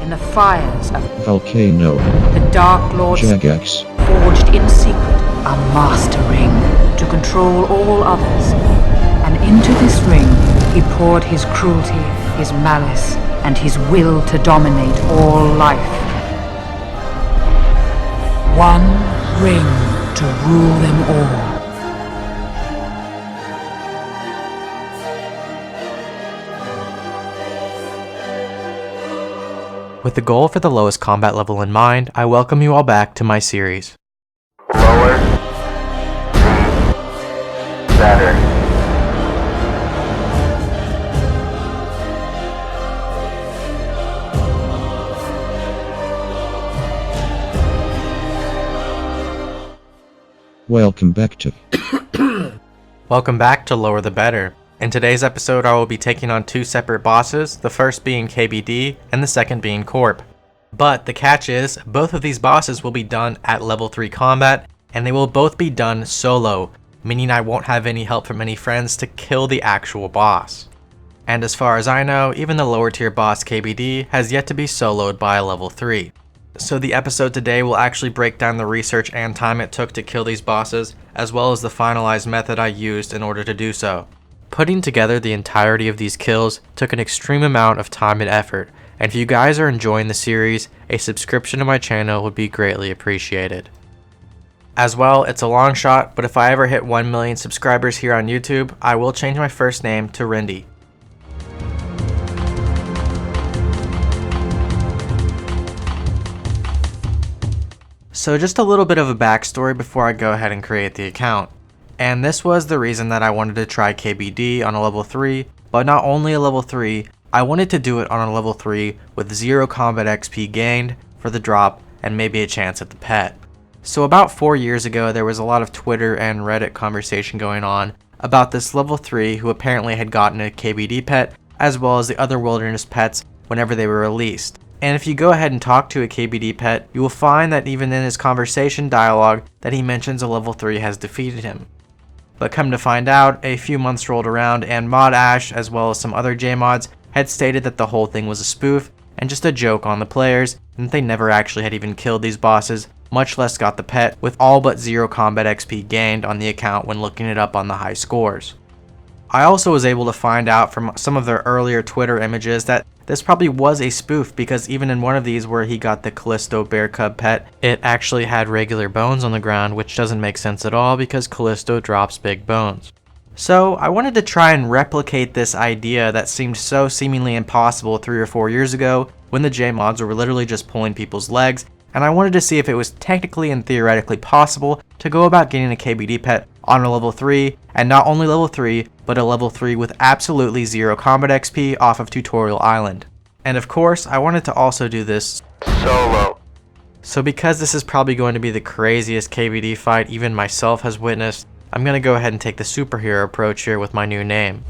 in the fires of Volcano. the Dark Lord's Jagex. forged in secret a master ring to control all others. And into this ring he poured his cruelty, his malice, and his will to dominate all life. One ring to rule them all. With the goal for the lowest combat level in mind, I welcome you all back to my series. Lower, better. Welcome back to Welcome back to Lower the Better. In today's episode, I will be taking on two separate bosses, the first being KBD and the second being Corp. But the catch is, both of these bosses will be done at level 3 combat, and they will both be done solo, meaning I won't have any help from any friends to kill the actual boss. And as far as I know, even the lower tier boss KBD has yet to be soloed by a level 3. So the episode today will actually break down the research and time it took to kill these bosses, as well as the finalized method I used in order to do so. Putting together the entirety of these kills took an extreme amount of time and effort, and if you guys are enjoying the series, a subscription to my channel would be greatly appreciated. As well, it's a long shot, but if I ever hit 1 million subscribers here on YouTube, I will change my first name to Rendi. So just a little bit of a backstory before I go ahead and create the account. And this was the reason that I wanted to try KBD on a level 3, but not only a level 3, I wanted to do it on a level 3 with 0 combat XP gained for the drop and maybe a chance at the pet. So about 4 years ago there was a lot of Twitter and Reddit conversation going on about this level 3 who apparently had gotten a KBD pet as well as the other wilderness pets whenever they were released. And if you go ahead and talk to a KBD pet, you will find that even in his conversation dialogue that he mentions a level 3 has defeated him. But come to find out, a few months rolled around and Mod Ash, as well as some other JMods, had stated that the whole thing was a spoof and just a joke on the players, and that they never actually had even killed these bosses, much less got the pet, with all but 0 combat XP gained on the account when looking it up on the high scores. I also was able to find out from some of their earlier Twitter images that this probably was a spoof, because even in one of these where he got the Callisto bear cub pet, it actually had regular bones on the ground, which doesn't make sense at all because Callisto drops big bones. So I wanted to try and replicate this idea that seemed so seemingly impossible 3 or 4 years ago when the JMods were literally just pulling people's legs, and I wanted to see if it was technically and theoretically possible to go about getting a KBD pet on a level 3, and not only level 3, but a level 3 with absolutely 0 combat XP off of Tutorial Island. And of course, I wanted to also do this Solo. So because this is probably going to be the craziest KBD fight even myself has witnessed, I'm going to go ahead and take the superhero approach here with my new name.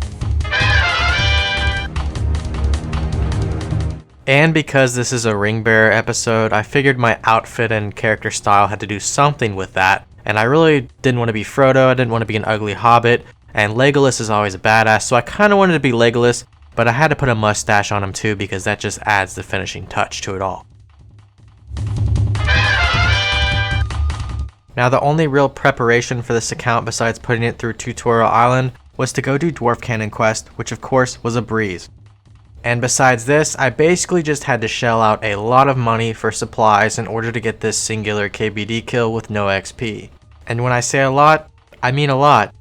And because this is a ring bearer episode, I figured my outfit and character style had to do something with that. And I really didn't want to be Frodo, I didn't want to be an ugly hobbit, and Legolas is always a badass, so I kind of wanted to be Legolas, but I had to put a mustache on him too because that just adds the finishing touch to it all. Now the only real preparation for this account besides putting it through Tutorial Island was to go do Dwarf Cannon Quest, which of course was a breeze. And besides this, I basically just had to shell out a lot of money for supplies in order to get this singular KBD kill with no XP. And when I say a lot, I mean a lot.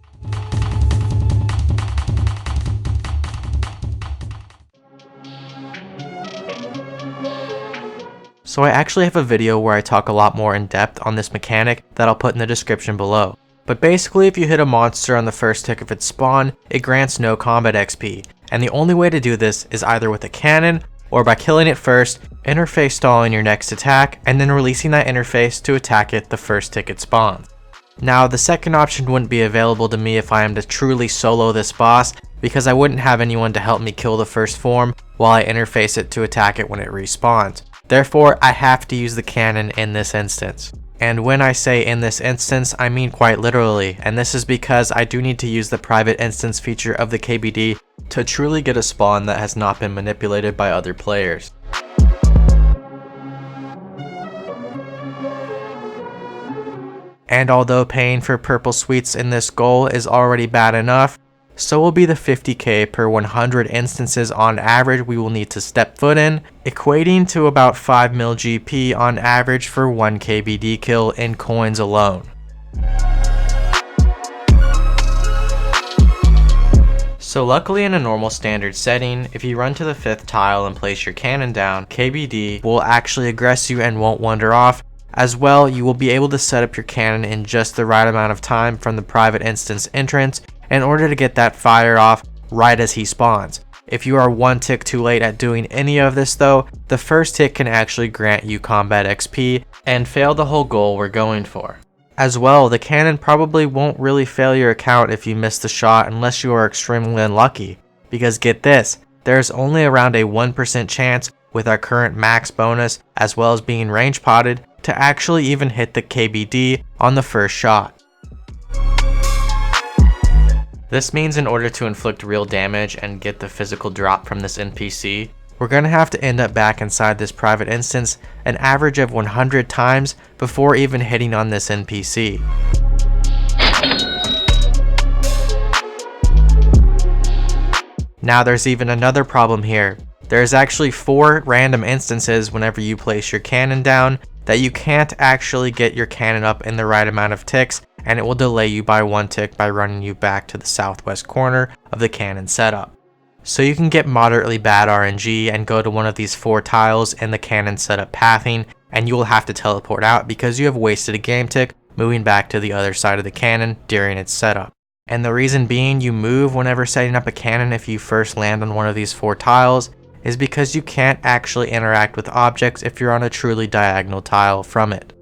So I actually have a video where I talk a lot more in depth on this mechanic that I'll put in the description below. But basically, if you hit a monster on the first tick of its spawn, it grants no combat XP. And the only way to do this is either with a cannon, or by killing it first, interface stalling your next attack, and then releasing that interface to attack it the first tick it spawns. Now, the second option wouldn't be available to me if I am to truly solo this boss, because I wouldn't have anyone to help me kill the first form while I interface it to attack it when it respawns. Therefore, I have to use the cannon in this instance. And when I say in this instance, I mean quite literally, and this is because I do need to use the private instance feature of the KBD to truly get a spawn that has not been manipulated by other players. And although paying for purple sweets in this goal is already bad enough, so will be the 50k per 100 instances on average we will need to step foot in, equating to about 5 mil GP on average for 1 KBD kill in coins alone. So luckily in a normal standard setting, if you run to the 5th tile and place your cannon down, KBD will actually aggress you and won't wander off. As well, you will be able to set up your cannon in just the right amount of time from the private instance entrance in order to get that fire off right as he spawns. If you are one tick too late at doing any of this though, the first tick can actually grant you combat XP and fail the whole goal we're going for. As well, the cannon probably won't really fail your account if you miss the shot unless you are extremely unlucky. Because get this, there's only around a 1% chance with our current max bonus as well as being range potted to actually even hit the KBD on the first shot. This means in order to inflict real damage and get the physical drop from this NPC, we're going to have to end up back inside this private instance an average of 100 times before even hitting on this NPC. Now there's even another problem here. There's actually 4 random instances whenever you place your cannon down that you can't actually get your cannon up in the right amount of ticks, and it will delay you by 1 tick by running you back to the southwest corner of the cannon setup. So you can get moderately bad RNG and go to one of these 4 tiles in the cannon setup pathing, and you will have to teleport out because you have wasted a game tick moving back to the other side of the cannon during its setup. And the reason being you move whenever setting up a cannon if you first land on one of these 4 tiles is because you can't actually interact with objects if you're on a truly diagonal tile from it.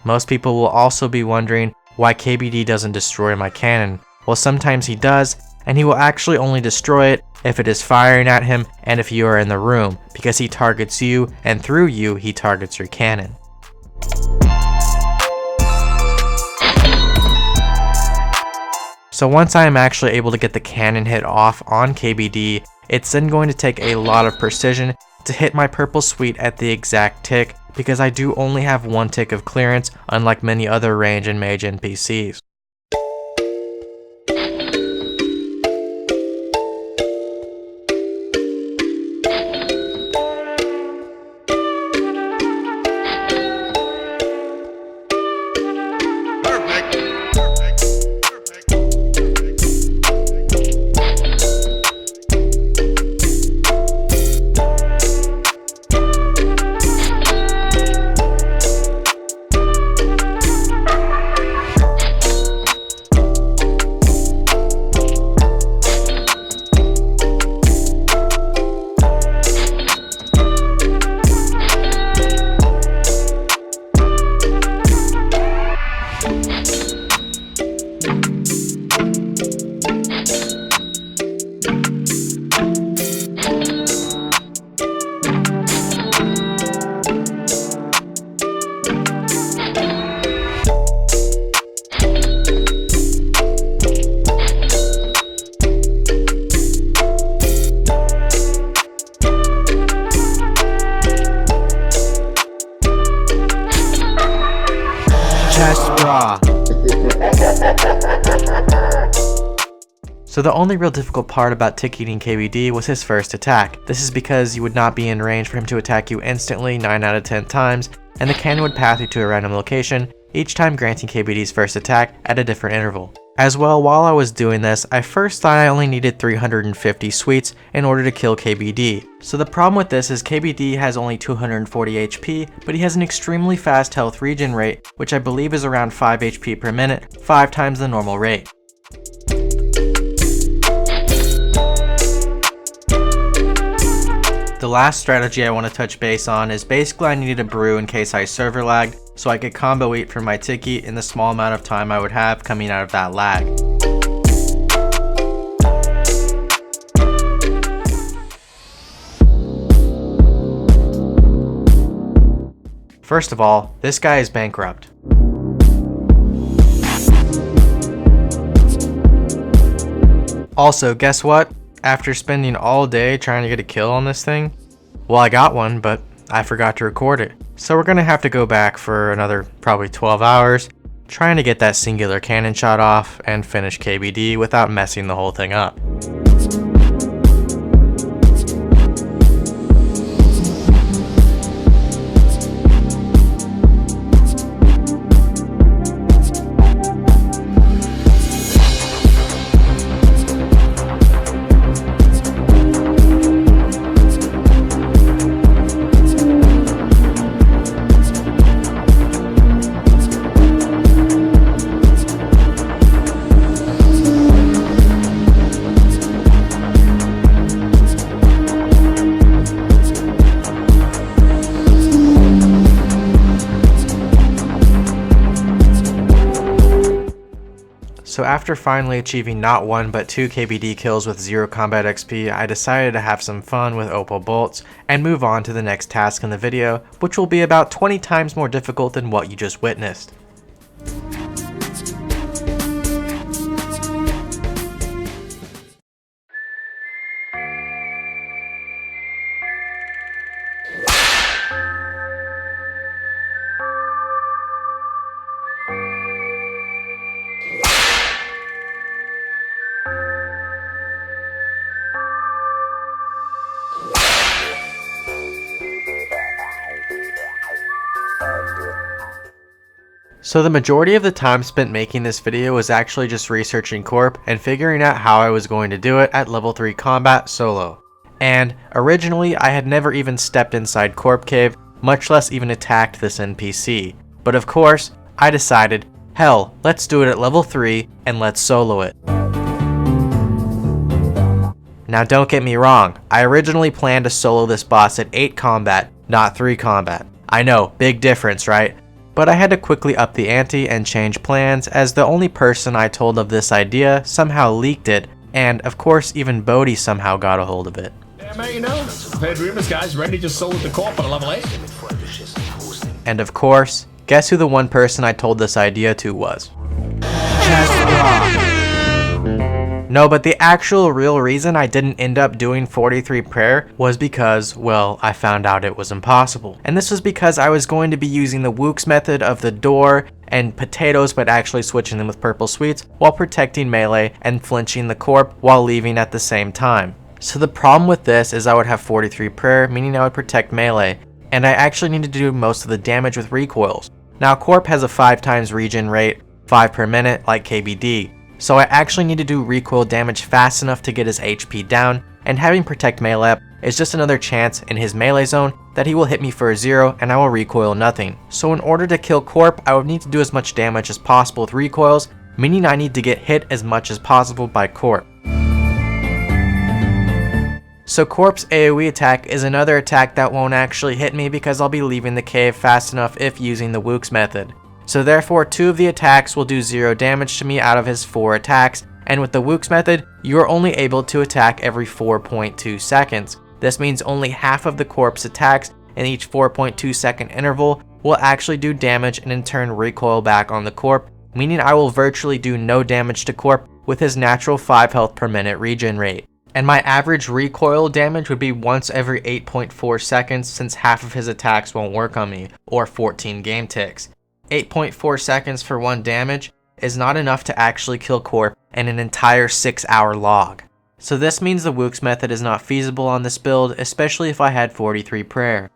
Most people will also be wondering why KBD doesn't destroy my cannon. Well, sometimes he does, and he will actually only destroy it if it is firing at him and if you are in the room, because he targets you, and through you, he targets your cannon. So once I am actually able to get the cannon hit off on KBD, it's then going to take a lot of precision to hit my purple sweet at the exact tick, because I do only have 1 tick of clearance, unlike many other range and mage NPCs. So the only real difficult part about ticketing KBD was his first attack. This is because you would not be in range for him to attack you instantly 9 out of 10 times, and the cannon would path you to a random location, each time granting KBD's first attack at a different interval. As well, while I was doing this, I first thought I only needed 350 sweets in order to kill KBD. So the problem with this is KBD has only 240 HP, but he has an extremely fast health regen rate, which I believe is around 5 HP per minute, 5 times the normal rate. The last strategy I want to touch base on is basically I needed a brew in case I server lagged, so I could combo eat for my tiki in the small amount of time I would have coming out of that lag. First of all, this guy is bankrupt. Also, guess what? after spending all day trying to get a kill on this thing. Well, I got one, but I forgot to record it. So we're gonna have to go back for another probably 12 hours, trying to get that singular cannon shot off and finish KBD without messing the whole thing up. So after finally achieving not 1 but 2 KBD kills with 0 combat XP, I decided to have some fun with Opal Bolts and move on to the next task in the video, which will be about 20 times more difficult than what you just witnessed. So the majority of the time spent making this video was actually just researching Corp and figuring out how I was going to do it at level 3 combat solo. And originally I had never even stepped inside Corp Cave, much less even attacked this NPC. But of course, I decided, hell, let's do it at level 3 and let's solo it. Now don't get me wrong, I originally planned to solo this boss at 8 combat, not 3 combat. I know, big difference, right? But I had to quickly up the ante and change plans, as the only person I told of this idea somehow leaked it, and of course even Bodhi somehow got a hold of it. Yeah, mate, you know, I've heard rumors, guys. Rendi just sold the Corp at level 8. And of course, guess who the one person I told this idea to was? No, but the actual real reason I didn't end up doing 43 prayer was because, well, I found out it was impossible. And this was because I was going to be using the Wooks method of the door and potatoes, but actually switching them with purple sweets while protecting melee and flinching the Corp while leaving at the same time. So the problem with this is I would have 43 prayer, meaning I would protect melee, and I actually needed to do most of the damage with recoils. Now Corp has a 5 times regen rate, 5 per minute like KBD. So I actually need to do recoil damage fast enough to get his HP down, and having protect melee up is just another chance in his melee zone that he will hit me for a 0 and I will recoil nothing. So in order to kill Corp, I would need to do as much damage as possible with recoils, meaning I need to get hit as much as possible by Corp. So Corp's AoE attack is another attack that won't actually hit me because I'll be leaving the cave fast enough if using the Wooks method. So therefore 2 of the attacks will do 0 damage to me out of his 4 attacks, and with the Wooks method, you are only able to attack every 4.2 seconds. This means only half of the Corp's attacks in each 4.2 second interval will actually do damage and in turn recoil back on the Corp, meaning I will virtually do no damage to Corp with his natural 5 health per minute regen rate. And my average recoil damage would be once every 8.4 seconds since half of his attacks won't work on me, or 14 game ticks. 8.4 seconds for 1 damage is not enough to actually kill Corp in an entire 6-hour log. So this means the Wooks method is not feasible on this build, especially if I had 43 prayer.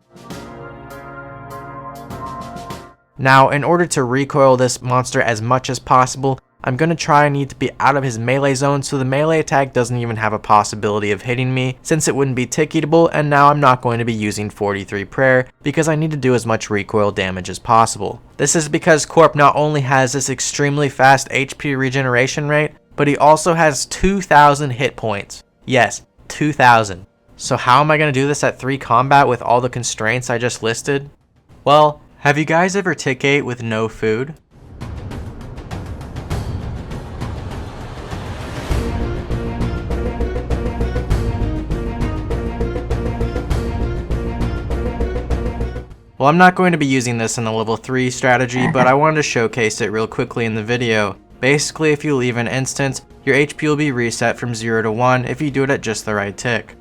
Now, in order to recoil this monster as much as possible, I'm going to try and need to be out of his melee zone so the melee attack doesn't even have a possibility of hitting me, since it wouldn't be ticketable, and now I'm not going to be using 43 prayer because I need to do as much recoil damage as possible. This is because Corp not only has this extremely fast HP regeneration rate, but he also has 2,000 hit points. Yes, 2,000. So how am I going to do this at 3 combat with all the constraints I just listed? Well, have you guys ever tick 8 with no food? Well, I'm not going to be using this in the level 3 strategy, but I wanted to showcase it real quickly in the video. Basically, if you leave an instance, your HP will be reset from 0 to 1 if you do it at just the right tick.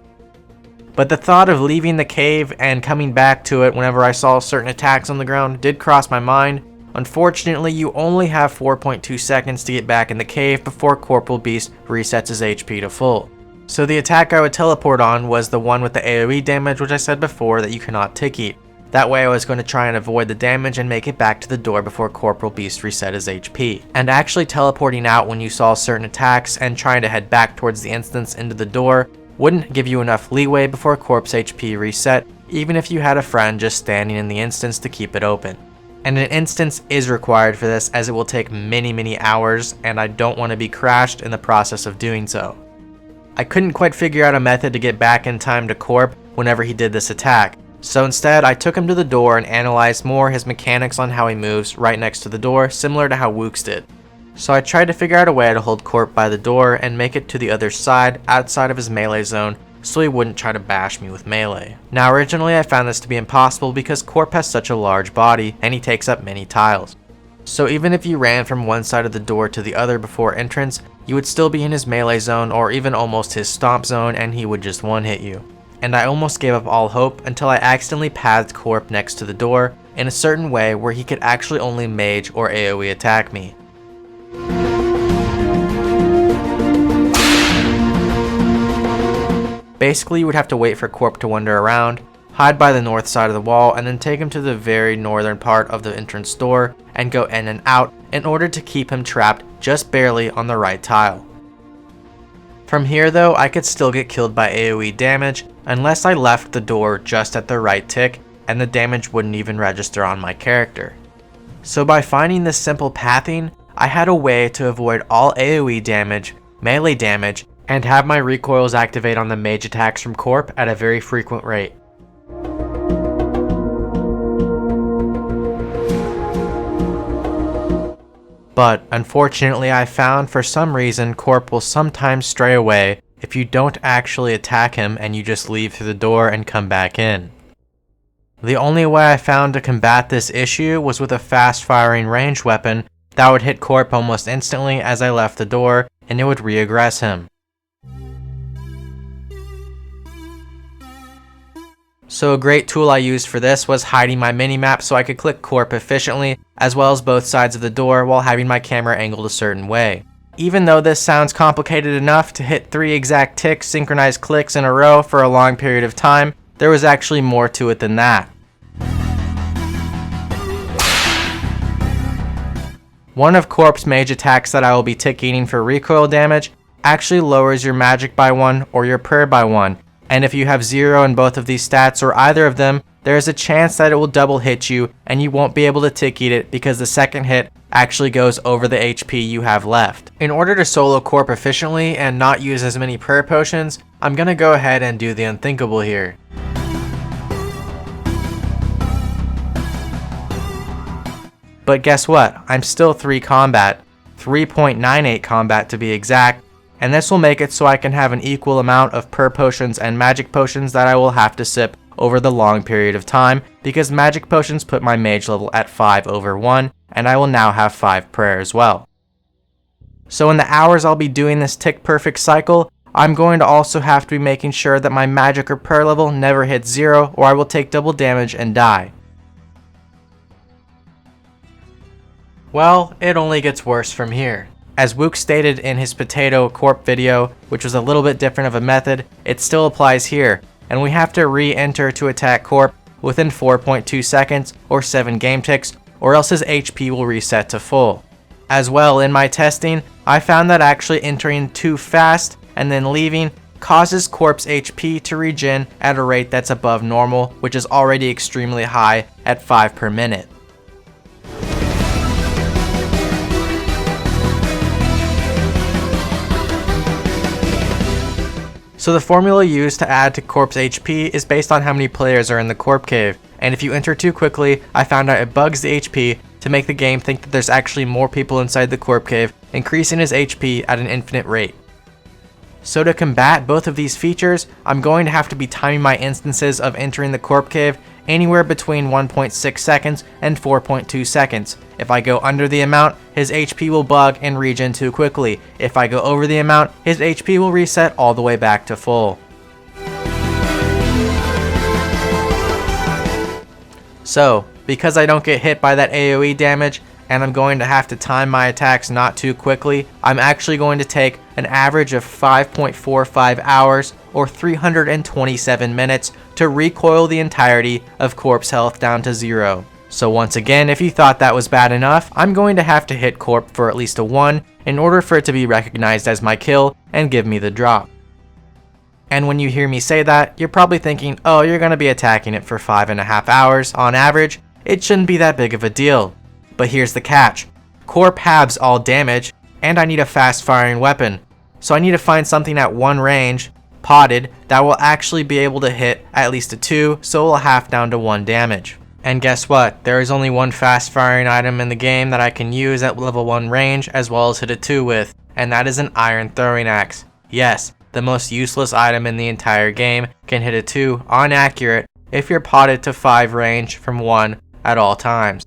But the thought of leaving the cave and coming back to it whenever I saw certain attacks on the ground did cross my mind. Unfortunately, you only have 4.2 seconds to get back in the cave before Corporeal Beast resets his HP to full. So the attack I would teleport on was the one with the AoE damage, which I said before that you cannot tick eat. That way I was going to try and avoid the damage and make it back to the door before Corporeal Beast reset his HP. And actually teleporting out when you saw certain attacks and trying to head back towards the instance into the door wouldn't give you enough leeway before Corp's HP reset, even if you had a friend just standing in the instance to keep it open. And an instance is required for this, as it will take many hours, and I don't want to be crashed in the process of doing so. I couldn't quite figure out a method to get back in time to Corp whenever he did this attack, so instead I took him to the door and analyzed more his mechanics on how he moves right next to the door, similar to how Wooks did. So I tried to figure out a way to hold Corp by the door and make it to the other side, outside of his melee zone, so he wouldn't try to bash me with melee. Now originally I found this to be impossible because Corp has such a large body and he takes up many tiles. So even if you ran from one side of the door to the other before entrance, you would still be in his melee zone or even almost his stomp zone, and he would just one-hit you. And I almost gave up all hope until I accidentally pathed Corp next to the door in a certain way where he could actually only mage or AoE attack me. Basically, you would have to wait for Corp to wander around, hide by the north side of the wall, and then take him to the very northern part of the entrance door and go in and out in order to keep him trapped just barely on the right tile. From here though, I could still get killed by AoE damage unless I left the door just at the right tick, and the damage wouldn't even register on my character. So by finding this simple pathing, I had a way to avoid all AoE damage, melee damage, and have my recoils activate on the mage attacks from Corp at a very frequent rate. But unfortunately I found for some reason Corp will sometimes stray away if you don't actually attack him and you just leave through the door and come back in. The only way I found to combat this issue was with a fast firing ranged weapon that would hit Corp almost instantly as I left the door, and it would re-aggress him. So a great tool I used for this was hiding my minimap so I could click Corp efficiently, as well as both sides of the door while having my camera angled a certain way. Even though this sounds complicated enough to hit 3 exact ticks synchronized clicks in a row for a long period of time, there was actually more to it than that. One of Corp's mage attacks that I will be tick eating for recoil damage actually lowers your magic by 1 or your prayer by 1. And if you have 0 in both of these stats or either of them, there is a chance that it will double hit you and you won't be able to tick eat it because the second hit actually goes over the HP you have left. In order to solo Corp efficiently and not use as many prayer potions, I'm gonna go ahead and do the unthinkable here. But guess what? I'm still 3 combat, 3.98 combat to be exact, and this will make it so I can have an equal amount of prayer potions and magic potions that I will have to sip over the long period of time, because magic potions put my mage level at 5/1, and I will now have 5 prayer as well. So in the hours I'll be doing this tick perfect cycle, I'm going to also have to be making sure that my magic or prayer level never hits 0, or I will take double damage and die. Well, it only gets worse from here. As Wook stated in his Potato Corp video, which was a little bit different of a method, it still applies here, and we have to re-enter to attack Corp within 4.2 seconds or 7 game ticks, or else his HP will reset to full. As well, in my testing, I found that actually entering too fast and then leaving causes Corp's HP to regen at a rate that's above normal, which is already extremely high at 5 per minute. So the formula used to add to Corp's HP is based on how many players are in the Corp cave, and if you enter too quickly, I found out it bugs the HP to make the game think that there's actually more people inside the Corp cave, increasing his HP at an infinite rate. So to combat both of these features, I'm going to have to be timing my instances of entering the Corp cave anywhere between 1.6 seconds and 4.2 seconds. If I go under the amount, his HP will bug and regen too quickly. If I go over the amount, his HP will reset all the way back to full. So, because I don't get hit by that AoE damage, and I'm going to have to time my attacks not too quickly, I'm actually going to take an average of 5.45 hours or 327 minutes to recoil the entirety of Corp's health down to 0. So once again, if you thought that was bad enough, I'm going to have to hit Corp for at least a 1 in order for it to be recognized as my kill and give me the drop. And when you hear me say that, you're probably thinking, oh, you're going to be attacking it for 5.5 hours on average. It shouldn't be that big of a deal. But here's the catch. Corp halves all damage, and I need a fast firing weapon. So I need to find something at 1 range, potted, that will actually be able to hit at least a 2, so it will half down to 1 damage. And guess what? There is only one fast firing item in the game that I can use at level 1 range as well as hit a 2 with, and that is an iron throwing axe. Yes, the most useless item in the entire game can hit a 2 on accurate if you're potted to 5 range from 1 at all times.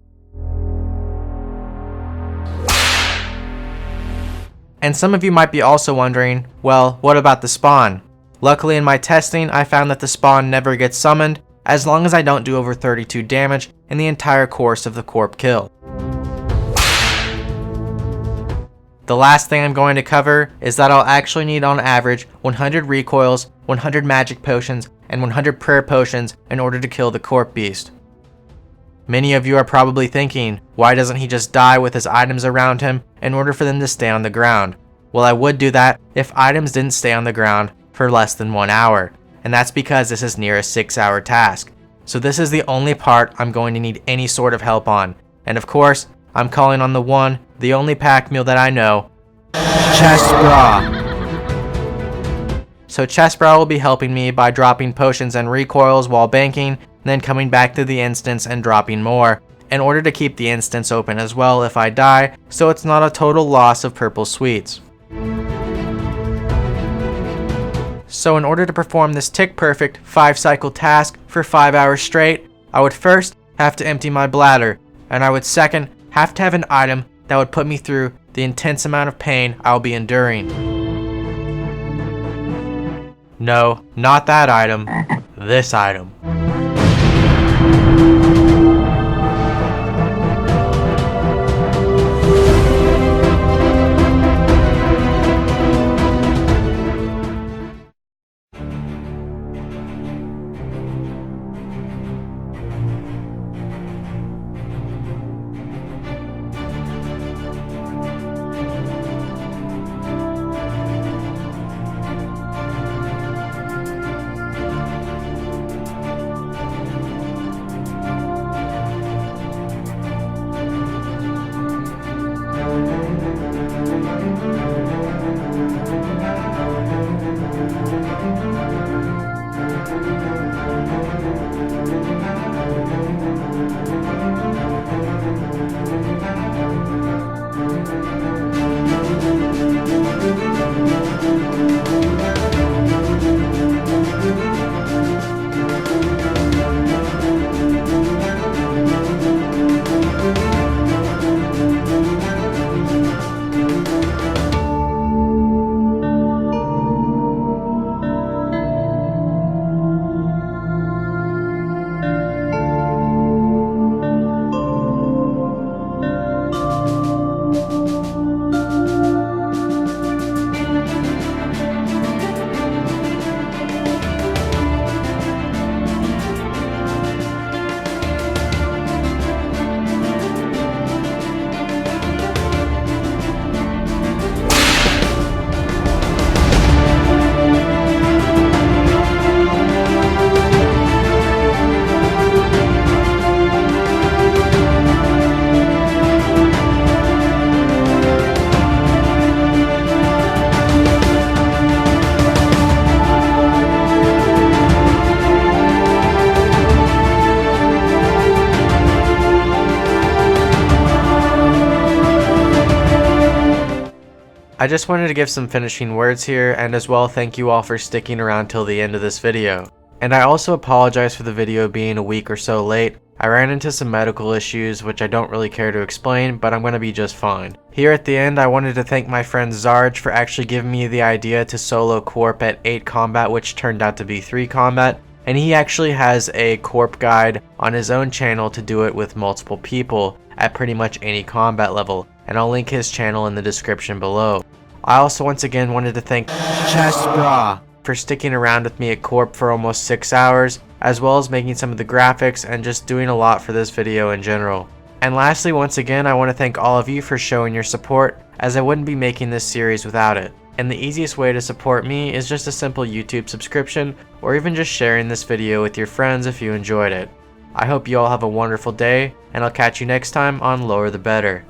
And some of you might be also wondering, well, what about the spawn? Luckily in my testing, I found that the spawn never gets summoned as long as I don't do over 32 damage in the entire course of the Corp kill. The last thing I'm going to cover is that I'll actually need on average 100 recoils, 100 magic potions, and 100 prayer potions in order to kill the Corp beast. Many of you are probably thinking, why doesn't he just die with his items around him in order for them to stay on the ground? Well, I would do that if items didn't stay on the ground for less than 1 hour, and that's because this is near a 6-hour task. So this is the only part I'm going to need any sort of help on. And of course, I'm calling on the only pack mule that I know, Chest Bra. So Chest Bra will be helping me by dropping potions and recoils while banking, then coming back to the instance and dropping more, in order to keep the instance open as well if I die, so it's not a total loss of purple sweets. So in order to perform this tick perfect 5-cycle task for 5 hours straight, I would first have to empty my bladder, and I would second have to have an item that would put me through the intense amount of pain I'll be enduring. No, not that item, this item. I just wanted to give some finishing words here, and as well thank you all for sticking around till the end of this video. And I also apologize for the video being a week or so late. I ran into some medical issues which I don't really care to explain, but I'm going to be just fine. Here at the end, I wanted to thank my friend Zaros for actually giving me the idea to solo Corp at 8 combat, which turned out to be 3 combat. And he actually has a Corp guide on his own channel to do it with multiple people at pretty much any combat level, and I'll link his channel in the description below. I also once again wanted to thank Chestbra for sticking around with me at Corp for almost 6 hours, as well as making some of the graphics and just doing a lot for this video in general. And lastly, once again, I want to thank all of you for showing your support, as I wouldn't be making this series without it. And the easiest way to support me is just a simple YouTube subscription, or even just sharing this video with your friends if you enjoyed it. I hope you all have a wonderful day, and I'll catch you next time on Lower the Better.